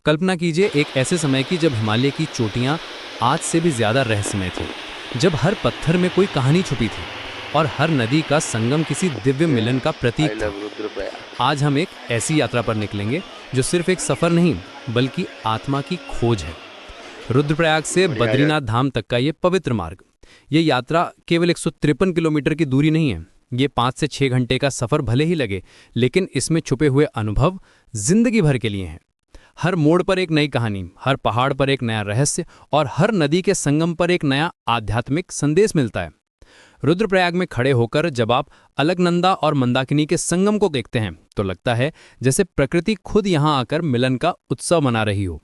कल्पना कीजिए एक ऐसे समय की जब हिमालय की चोटियां आज से भी ज्यादा रहस्यमय थी, जब हर पत्थर में कोई कहानी छुपी थी और हर नदी का संगम किसी दिव्य मिलन का प्रतीक था। आज हम एक ऐसी यात्रा पर निकलेंगे जो सिर्फ एक सफर नहीं बल्कि आत्मा की खोज है। रुद्रप्रयाग से बद्रीनाथ धाम तक का ये पवित्र मार्ग, ये यात्रा केवल 153 किलोमीटर की दूरी नहीं है। ये 5 से 6 घंटे का सफर भले ही लगे, लेकिन इसमें छुपे हुए अनुभव जिंदगी भर के लिए हैं। हर मोड़ पर एक नई कहानी, हर पहाड़ पर एक नया रहस्य और हर नदी के संगम पर एक नया आध्यात्मिक संदेश मिलता है। रुद्रप्रयाग में खड़े होकर जब आप अलकनंदा और मंदाकिनी के संगम को देखते हैं तो लगता है जैसे प्रकृति खुद यहाँ आकर मिलन का उत्सव मना रही हो।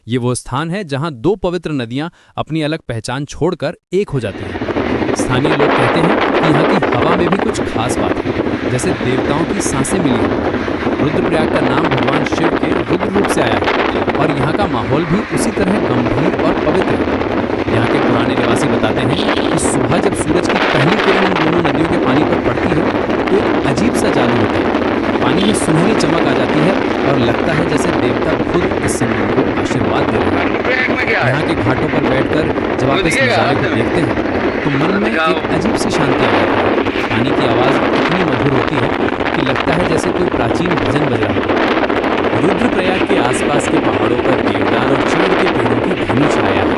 ये वो स्थान है जहाँ दो पवित्र नदियाँ अपनी अलग पहचान छोड़कर एक हो जाती हैं। स्थानीय लोग कहते हैं कि यहाँ की हवा में भी कुछ खास बात है, जैसे देवताओं की सांसें मिली हैं। रुद्रप्रयाग का नाम भगवान शिव के रुद्र रूप से आया है और यहाँ का माहौल भी उसी तरह गंभीर और पवित्र है। यहाँ के पुराने निवासी बताते हैं कि सुबह जब सूरज की पहली किरण इन दोनों नदियों के पानी पर पड़ती है तो एक अजीब सा जादू होता है। पानी में सुनहरी चमक आ जाती है और लगता है जैसे देवता खुद इस संगम को आशीर्वाद दे रहे हैं। यहाँ के घाटों पर बैठकर जब आप इस नज़ारे को देखते हैं तो मन में एक अजीब सी शांति आ जाती है। पानी की आवाज़ इतनी मधुर होती है कि लगता है जैसे कोई प्राचीन भजन बज रहा है। रुद्रप्रयाग के आसपास के पहाड़ों पर देवदार और चीड़ के पेड़ों की घनी छाया है।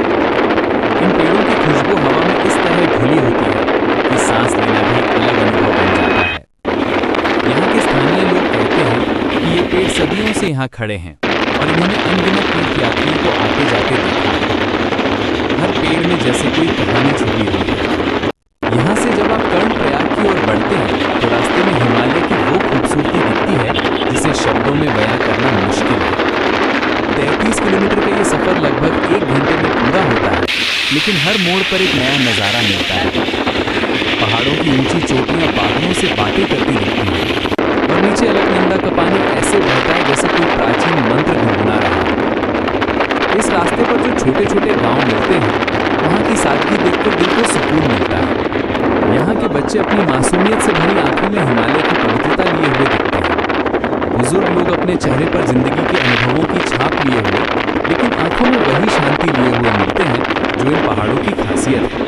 इन पेड़ों की खुशबू हवा में इस तरह घुली होती है कि सांस लेना भी अलग अनुभव बन जाता है। यहाँ के स्थानीय लोग कहते हैं कि ये पेड़ सदियों से यहाँ खड़े हैं और इन्होंने अनगिनत तीर्थयात्रियों को आते जाते देखा है। हर पेड़ में जैसे कोई कहानी छुपी हुई है। यहाँ से जब आप कर्णप्रयाग की ओर बढ़ते हैं तो रास्ते में हिमालय की वो खूबसूरती दिखती है जिसे शब्दों में बयां करना मुश्किल है। 33 किलोमीटर का ये सफर लगभग 1 घंटे में पूरा होता है, लेकिन हर मोड़ पर एक नया नज़ारा मिलता है। पहाड़ों की ऊंची चोटियां बादलों से बातें करती दिखती हैं और नीचे अलकनंदा का पानी ऐसे बहता है जैसे कोई प्राचीन मंत्र गुनगुना रहा है। इस रास्ते पर जो छोटे छोटे गांव मिलते हैं वहाँ की सादगी देखकर दिल को सुकून मिलता है। यहाँ के बच्चे अपनी मासूमियत से भरी आंखों में हिमालय की पवित्रता लिए हुए दिखते हैं। बुजुर्ग लोग अपने चेहरे पर जिंदगी के अनुभवों की छाप लिए हुए, लेकिन आंखों में वही शांति लिए हुए मिलते हैं जो इन पहाड़ों की खासियत है।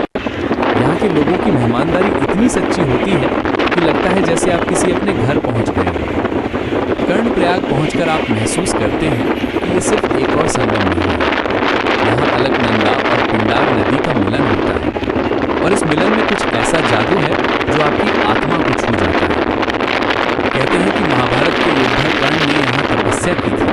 यहाँ के लोगों की मेहमानदारी इतनी सच्ची होती है कि लगता है जैसे आप किसी अपने घर पहुँच गए हैं। कर्णप्रयाग पहुँचकर आप महसूस करते हैं कि ये सिर्फ एक और संगम नहीं है। यहाँ अलकनंदा और पिंडार नदी का मिलन होता है और इस मिलन में कुछ ऐसा जादू है जो आपकी आत्मा को छू जाता है। कहते हैं कि महाभारत के योद्धा कर्ण ने यहाँ तपस्या की थी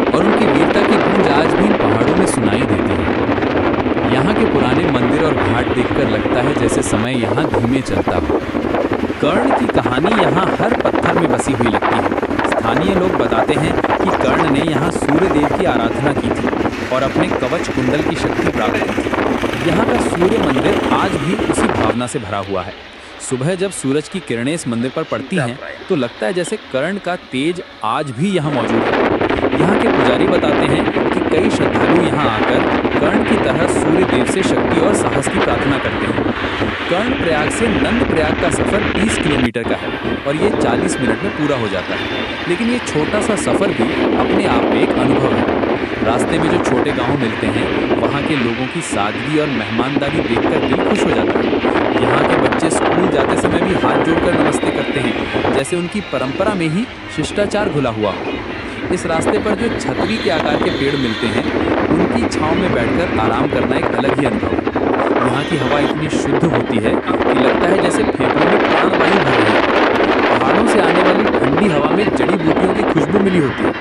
और उनकी वीरता की गूंज आज भी इन पहाड़ों में सुनाई देती है। यहाँ के पुराने मंदिर और घाट देखकर लगता है जैसे समय यहाँ धीमे चलता हो। कर्ण की कहानी यहाँ हर पत्थर में बसी हुई लगती है। स्थानीय लोग बताते हैं कि कर्ण ने यहाँ सूर्य देव की आराधना की थी और अपने कवच कुंडल की शक्ति प्राप्त की थी। यहाँ का सूर्य मंदिर आज भी उसी भावना से भरा हुआ है। सुबह जब सूरज की किरणें इस मंदिर पर पड़ती हैं तो लगता है जैसे कर्ण का तेज आज भी यहाँ मौजूद है। यहाँ के पुजारी बताते हैं कि कई श्रद्धालु यहाँ आकर कर्ण की तरह सूर्य देव से शक्ति और साहस की प्रार्थना करते हैं। कर्णप्रयाग से नंदप्रयाग का सफ़र 30 किलोमीटर का है और ये 40 मिनट में पूरा हो जाता है, लेकिन ये छोटा सा सफ़र भी अपने आप में एक अनुभव है। रास्ते में जो छोटे गांव मिलते हैं वहाँ के लोगों की सादगी और मेहमानदारी देखकर दिल खुश हो जाता है। यहाँ के बच्चे स्कूल जाते समय भी हाथ जोड़कर नमस्ते करते हैं, जैसे उनकी परंपरा में ही शिष्टाचार घुला हुआ हो। इस रास्ते पर जो छतरी के आकार के पेड़ मिलते हैं उनकी छांव में बैठकर आराम करना एक अलग ही अनुभव है। यहाँ की हवा इतनी शुद्ध होती है कि लगता है जैसे फेफड़ों में प्राणवायु भर रही है। पहाड़ों से आने वाली ठंडी हवा में जड़ी बूटियों की खुशबू मिली होती है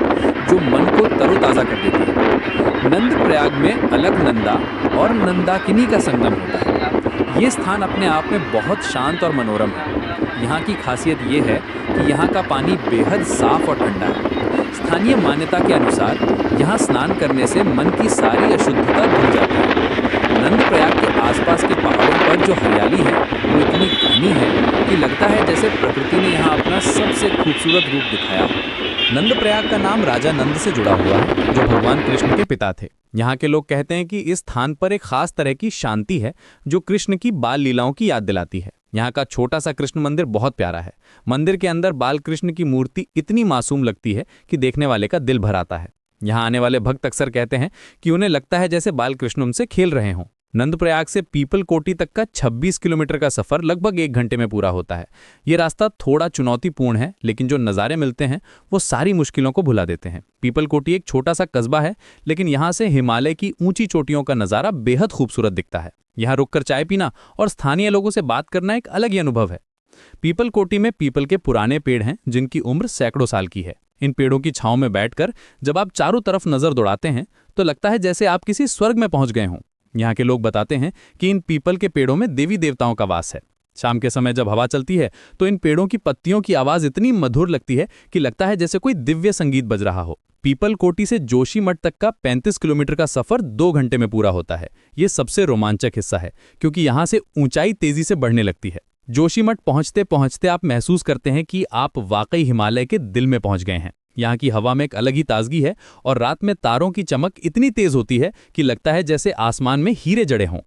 जो मन को तरोताज़ा कर देती है। नंदप्रयाग में अलकनंदा और मंदाकिनी का संगम होता है। ये स्थान अपने आप में बहुत शांत और मनोरम है। यहाँ की खासियत ये है कि यहाँ का पानी बेहद साफ और ठंडा है। स्थानीय मान्यता के अनुसार यहाँ स्नान करने से मन की सारी अशुद्धता धुल जाती है। नंदप्रयाग के आसपास के पहाड़ों पर जो हरियाली है वो इतनी घनी है कि लगता है जैसे प्रकृति ने यहाँ अपना सबसे खूबसूरत रूप दिखाया। नंदप्रयाग का नाम राजा नंद से जुड़ा हुआ है जो भगवान कृष्ण के पिता थे। यहाँ के लोग कहते हैं कि इस स्थान पर एक खास तरह की शांति है जो कृष्ण की बाल लीलाओं की याद दिलाती है। यहाँ का छोटा सा कृष्ण मंदिर बहुत प्यारा है। मंदिर के अंदर बाल कृष्ण की मूर्ति इतनी मासूम लगती है कि देखने वाले का दिल भर आता है। यहाँ आने वाले भक्त अक्सर कहते हैं कि उन्हें लगता है जैसे बालकृष्ण उनसे खेल रहे हों। नंदप्रयाग से पीपल कोटी तक का 26 किलोमीटर का सफर लगभग 1 घंटे में पूरा होता है। ये रास्ता थोड़ा चुनौतीपूर्ण है, लेकिन जो नज़ारे मिलते हैं वो सारी मुश्किलों को भुला देते हैं। पीपल कोटी एक छोटा सा कस्बा है, लेकिन यहाँ से हिमालय की ऊंची चोटियों का नज़ारा बेहद खूबसूरत दिखता है। यहाँ रुककर चाय पीना और स्थानीय लोगों से बात करना एक अलग ही अनुभव है। पीपल कोटी में पीपल के पुराने पेड़ हैं जिनकी उम्र सैकड़ों साल की है। इन पेड़ों की छांव में बैठकर जब आप चारों तरफ नजर दौड़ाते हैं तो लगता है जैसे आप किसी स्वर्ग में पहुंच गए हों। यहाँ के लोग बताते हैं कि इन पीपल के पेड़ों में देवी देवताओं का वास है। शाम के समय जब हवा चलती है तो इन पेड़ों की पत्तियों की आवाज इतनी मधुर लगती है कि लगता है जैसे कोई दिव्य संगीत बज रहा हो। पीपल कोटी से जोशीमठ तक का 35 किलोमीटर का सफर 2 घंटे में पूरा होता है। ये सबसे रोमांचक हिस्सा है क्योंकि यहाँ से ऊंचाई तेजी से बढ़ने लगती है। जोशीमठ पहुंचते पहुंचते आप महसूस करते हैं कि आप वाकई हिमालय के दिल में पहुंच गए हैं। यहाँ की हवा में एक अलग ही ताजगी है और रात में तारों की चमक इतनी तेज होती है कि लगता है जैसे आसमान में हीरे जड़े हों।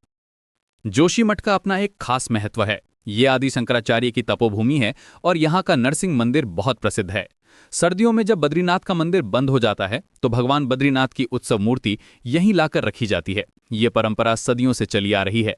जोशीमठ का अपना एक खास महत्व है। ये आदि शंकराचार्य की तपोभूमि है और यहाँ का नरसिंह मंदिर बहुत प्रसिद्ध है। सर्दियों में जब बद्रीनाथ का मंदिर बंद हो जाता है तो भगवान बद्रीनाथ की उत्सव मूर्ति यहीं लाकर रखी जाती है। ये परंपरा सदियों से चली आ रही है।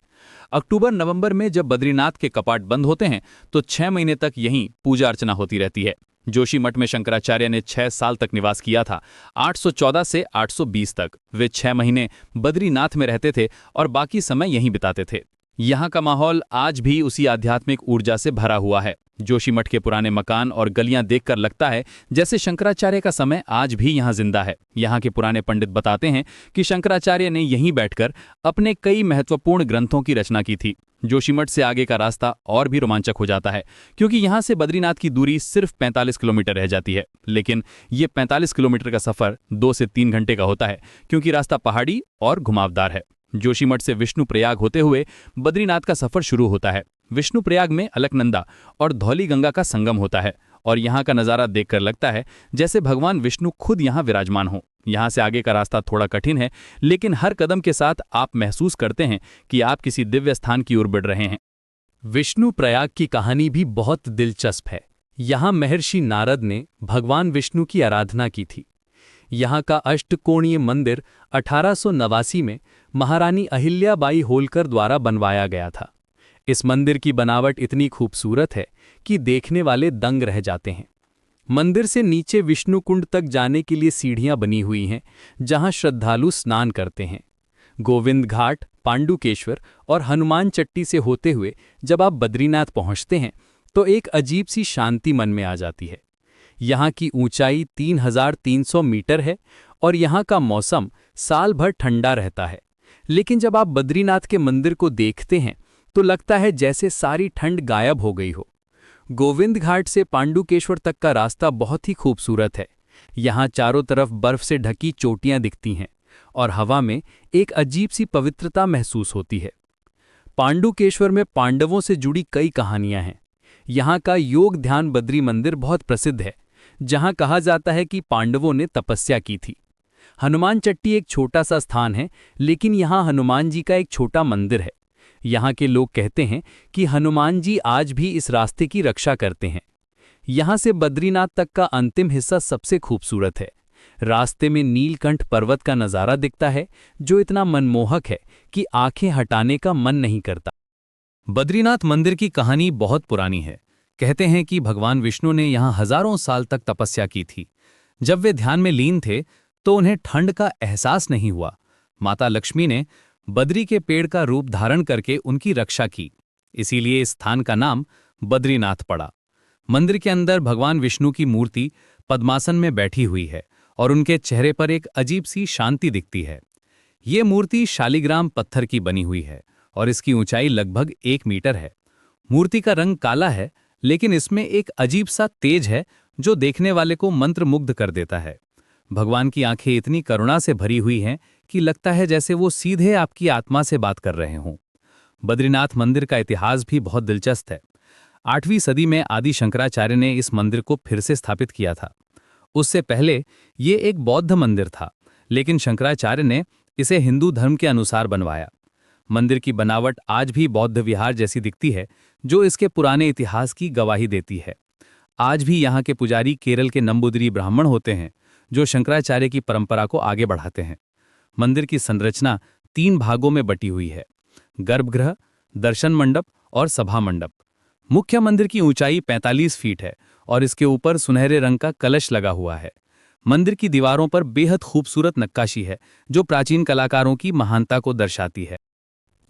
अक्टूबर-नवंबर में जब बद्रीनाथ के कपाट बंद होते हैं तो 6 महीने तक यहीं पूजा अर्चना होती रहती है। जोशीमठ में शंकराचार्य ने 6 साल तक निवास किया था। 814 से 820 तक वे 6 महीने बद्रीनाथ में रहते थे और बाकी समय यहीं बिताते थे। यहाँ का माहौल आज भी उसी आध्यात्मिक ऊर्जा से भरा हुआ है। जोशीमठ के पुराने मकान और गलियां देखकर लगता है जैसे शंकराचार्य का समय आज भी यहाँ जिंदा है। यहाँ के पुराने पंडित बताते हैं कि शंकराचार्य ने यहीं बैठकर अपने कई महत्वपूर्ण ग्रंथों की रचना की थी। जोशीमठ से आगे का रास्ता और भी रोमांचक हो जाता है क्योंकि यहाँ से बद्रीनाथ की दूरी सिर्फ 45 किलोमीटर रह जाती है। लेकिन ये 45 किलोमीटर का सफर 2 से 3 घंटे का होता है क्योंकि रास्ता पहाड़ी और घुमावदार है। जोशीमठ से विष्णुप्रयाग होते हुए बद्रीनाथ का सफर शुरू होता है। विष्णुप्रयाग में अलकनंदा और धौली गंगा का संगम होता है और यहाँ का नज़ारा देखकर लगता है जैसे भगवान विष्णु खुद यहाँ विराजमान हो। यहाँ से आगे का रास्ता थोड़ा कठिन है, लेकिन हर कदम के साथ आप महसूस करते हैं कि आप किसी दिव्य स्थान की ओर बढ़ रहे हैं। विष्णुप्रयाग की कहानी भी बहुत दिलचस्प है। यहाँ महर्षि नारद ने भगवान विष्णु की आराधना की थी। यहाँ का अष्टकोणीय मंदिर 1889 में महारानी अहिल्याबाई होलकर द्वारा बनवाया गया था। इस मंदिर की बनावट इतनी खूबसूरत है कि देखने वाले दंग रह जाते हैं। मंदिर से नीचे विष्णुकुंड तक जाने के लिए सीढ़ियां बनी हुई हैं, जहां श्रद्धालु स्नान करते हैं। गोविंद घाट, पांडुकेश्वर और हनुमान चट्टी से होते हुए जब आप बद्रीनाथ पहुंचते हैं तो एक अजीब सी शांति मन में आ जाती है। यहाँ की ऊंचाई 3300 मीटर है और यहाँ का मौसम साल भर ठंडा रहता है। लेकिन जब आप बद्रीनाथ के मंदिर को देखते हैं तो लगता है जैसे सारी ठंड गायब हो गई हो। गोविंद घाट से पांडुकेश्वर तक का रास्ता बहुत ही खूबसूरत है। यहाँ चारों तरफ बर्फ से ढकी चोटियां दिखती हैं और हवा में एक अजीब सी पवित्रता महसूस होती है। पांडुकेश्वर में पांडवों से जुड़ी कई कहानियां हैं। यहाँ का योग ध्यान बद्री मंदिर बहुत प्रसिद्ध है, जहाँ कहा जाता है कि पांडवों ने तपस्या की थी। हनुमान चट्टी एक छोटा सा स्थान है, लेकिन यहाँ हनुमान जी का एक छोटा मंदिर है। यहाँ के लोग कहते हैं कि हनुमान जी आज भी इस रास्ते की रक्षा करते हैं। यहाँ से बद्रीनाथ तक का अंतिम हिस्सा सबसे खूबसूरत है। रास्ते में नीलकंठ पर्वत का नज़ारा दिखता है, जो इतना मनमोहक है कि आंखें हटाने का मन नहीं करता। बद्रीनाथ मंदिर की कहानी बहुत पुरानी है। कहते हैं कि भगवान विष्णु ने यहाँ हजारों साल तक तपस्या की थी। जब वे ध्यान में लीन थे तो उन्हें ठंड का एहसास नहीं हुआ। माता लक्ष्मी ने बद्री के पेड़ का रूप धारण करके उनकी रक्षा की, इसीलिए इस स्थान का नाम बद्रीनाथ पड़ा। मंदिर के अंदर भगवान विष्णु की मूर्ति पद्मासन में बैठी हुई है और उनके चेहरे पर एक अजीब सी शांति दिखती है। ये मूर्ति शालिग्राम पत्थर की बनी हुई है और इसकी ऊंचाई लगभग 1 मीटर है। मूर्ति का रंग काला है, लेकिन इसमें एक अजीब सा तेज है जो देखने वाले को मंत्रमुग्ध कर देता है। भगवान की आंखें इतनी करुणा से भरी हुई हैं कि लगता है जैसे वो सीधे आपकी आत्मा से बात कर रहे हों। बद्रीनाथ मंदिर का इतिहास भी बहुत दिलचस्प है। 8वीं सदी में आदि शंकराचार्य ने इस मंदिर को फिर से स्थापित किया था। उससे पहले ये एक बौद्ध मंदिर था, लेकिन शंकराचार्य ने इसे हिंदू धर्म के अनुसार बनवाया। मंदिर की बनावट आज भी बौद्ध विहार जैसी दिखती है, जो इसके पुराने इतिहास की गवाही देती है। आज भी यहाँ के पुजारी केरल के नंबूदिरी ब्राह्मण होते हैं, जो शंकराचार्य की परंपरा को आगे बढ़ाते हैं। मंदिर की संरचना 3 भागों में बटी हुई है: गर्भगृह, दर्शन मंडप और सभा मंडप। मुख्य मंदिर की ऊंचाई 45 फीट है और इसके ऊपर सुनहरे रंग का कलश लगा हुआ है। मंदिर की दीवारों पर बेहद खूबसूरत नक्काशी है जो प्राचीन कलाकारों की महानता को दर्शाती है।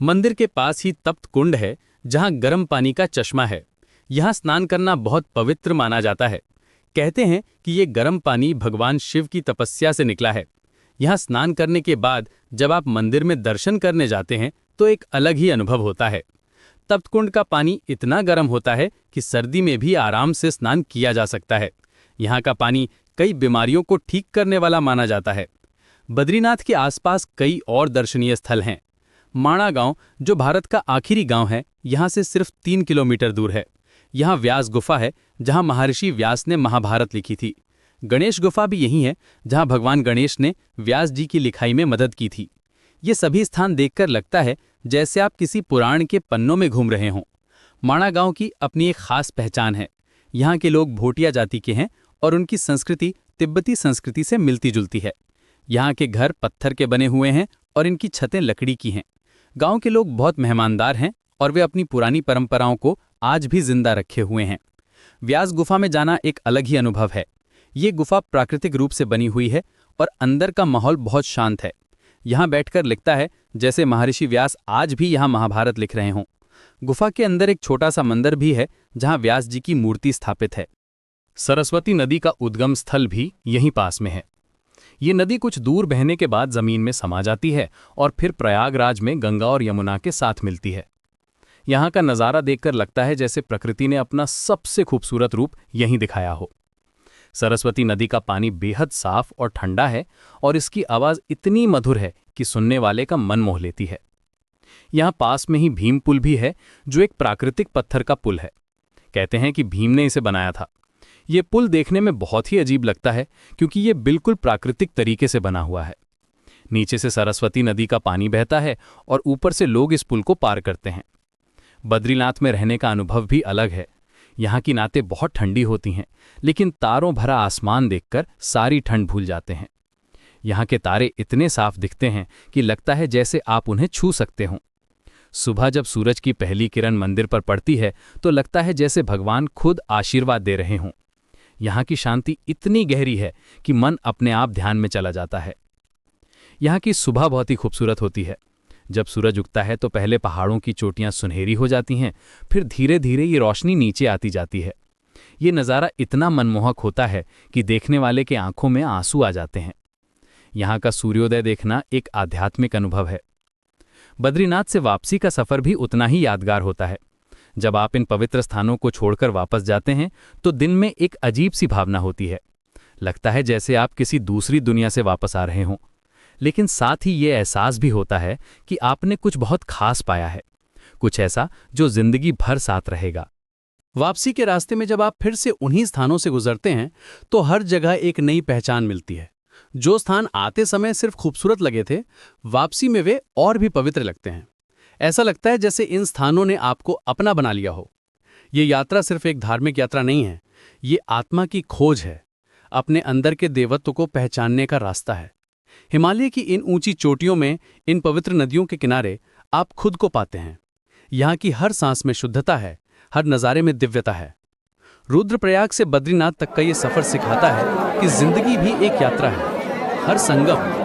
मंदिर के पास ही तप्त कुंड है जहां गर्म पानी का चश्मा है। यहां स्नान करना बहुत पवित्र माना जाता है। कहते हैं कि ये गर्म पानी भगवान शिव की तपस्या से निकला है। यहां स्नान करने के बाद जब आप मंदिर में दर्शन करने जाते हैं तो एक अलग ही अनुभव होता है। तप्त कुंड का पानी इतना गर्म होता है कि सर्दी में भी आराम से स्नान किया जा सकता है। यहाँ का पानी कई बीमारियों को ठीक करने वाला माना जाता है। बद्रीनाथ के आसपास कई और दर्शनीय स्थल हैं। माणा गांव, जो भारत का आखिरी गांव है, यहाँ से सिर्फ 3 किलोमीटर दूर है। यहाँ व्यास गुफा है जहाँ महर्षि व्यास ने महाभारत लिखी थी। गणेश गुफा भी यही है जहाँ भगवान गणेश ने व्यास जी की लिखाई में मदद की थी। ये सभी स्थान देखकर लगता है जैसे आप किसी पुराण के पन्नों में घूम रहे हों। माणा गांव की अपनी एक खास पहचान है। यहाँ के लोग भोटिया जाति के हैं और उनकी संस्कृति तिब्बती संस्कृति से मिलती जुलती है। यहाँ के घर पत्थर के बने हुए हैं और इनकी छतें लकड़ी की हैं। गांव के लोग बहुत मेहमानदार हैं और वे अपनी पुरानी परंपराओं को आज भी जिंदा रखे हुए हैं। व्यास गुफा में जाना एक अलग ही अनुभव है। ये गुफा प्राकृतिक रूप से बनी हुई है और अंदर का माहौल बहुत शांत है। यहाँ बैठकर लगता है जैसे महर्षि व्यास आज भी यहाँ महाभारत लिख रहे हों। गुफा के अंदर एक छोटा सा मंदिर भी है जहाँ व्यास जी की मूर्ति स्थापित है। सरस्वती नदी का उद्गम स्थल भी यहीं पास में है। ये नदी कुछ दूर बहने के बाद जमीन में समा जाती है और फिर प्रयागराज में गंगा और यमुना के साथ मिलती है। यहाँ का नज़ारा देखकर लगता है जैसे प्रकृति ने अपना सबसे खूबसूरत रूप यहीं दिखाया हो। सरस्वती नदी का पानी बेहद साफ और ठंडा है और इसकी आवाज़ इतनी मधुर है कि सुनने वाले का मन मोह लेती है। यहाँ पास में ही भीम पुल भी है जो एक प्राकृतिक पत्थर का पुल है। कहते हैं कि भीम ने इसे बनाया था। ये पुल देखने में बहुत ही अजीब लगता है क्योंकि ये बिल्कुल प्राकृतिक तरीके से बना हुआ है। नीचे से सरस्वती नदी का पानी बहता है और ऊपर से लोग इस पुल को पार करते हैं। बद्रीनाथ में रहने का अनुभव भी अलग है। यहाँ की रातें बहुत ठंडी होती हैं, लेकिन तारों भरा आसमान देखकर सारी ठंड भूल जाते हैं। यहाँ के तारे इतने साफ दिखते हैं कि लगता है जैसे आप उन्हें छू सकते हों। सुबह जब सूरज की पहली किरण मंदिर पर पड़ती है तो लगता है जैसे भगवान खुद आशीर्वाद दे रहे हों। यहाँ की शांति इतनी गहरी है कि मन अपने आप ध्यान में चला जाता है। यहाँ की सुबह बहुत ही खूबसूरत होती है। जब सूरज उगता है तो पहले पहाड़ों की चोटियाँ सुनहरी हो जाती हैं, फिर धीरे धीरे ये रोशनी नीचे आती जाती है। ये नज़ारा इतना मनमोहक होता है कि देखने वाले के आंखों में आंसू आ जाते हैं। यहाँ का सूर्योदय देखना एक आध्यात्मिक अनुभव है। बद्रीनाथ से वापसी का सफ़र भी उतना ही यादगार होता है। जब आप इन पवित्र स्थानों को छोड़कर वापस जाते हैं तो दिन में एक अजीब सी भावना होती है। लगता है जैसे आप किसी दूसरी दुनिया से वापस आ रहे हों, लेकिन साथ ही ये एहसास भी होता है कि आपने कुछ बहुत खास पाया है, कुछ ऐसा जो जिंदगी भर साथ रहेगा। वापसी के रास्ते में जब आप फिर से उन्हीं स्थानों से गुजरते हैं तो हर जगह एक नई पहचान मिलती है। जो स्थान आते समय सिर्फ खूबसूरत लगे थे, वापसी में वे और भी पवित्र लगते हैं। ऐसा लगता है जैसे इन स्थानों ने आपको अपना बना लिया हो। ये यात्रा सिर्फ एक धार्मिक यात्रा नहीं है, ये आत्मा की खोज है, अपने अंदर के देवत्व को पहचानने का रास्ता है। हिमालय की इन ऊंची चोटियों में, इन पवित्र नदियों के किनारे आप खुद को पाते हैं। यहाँ की हर सांस में शुद्धता है, हर नज़ारे में दिव्यता है। रुद्रप्रयाग से बद्रीनाथ तक का ये सफ़र सिखाता है कि जिंदगी भी एक यात्रा है, हर संगम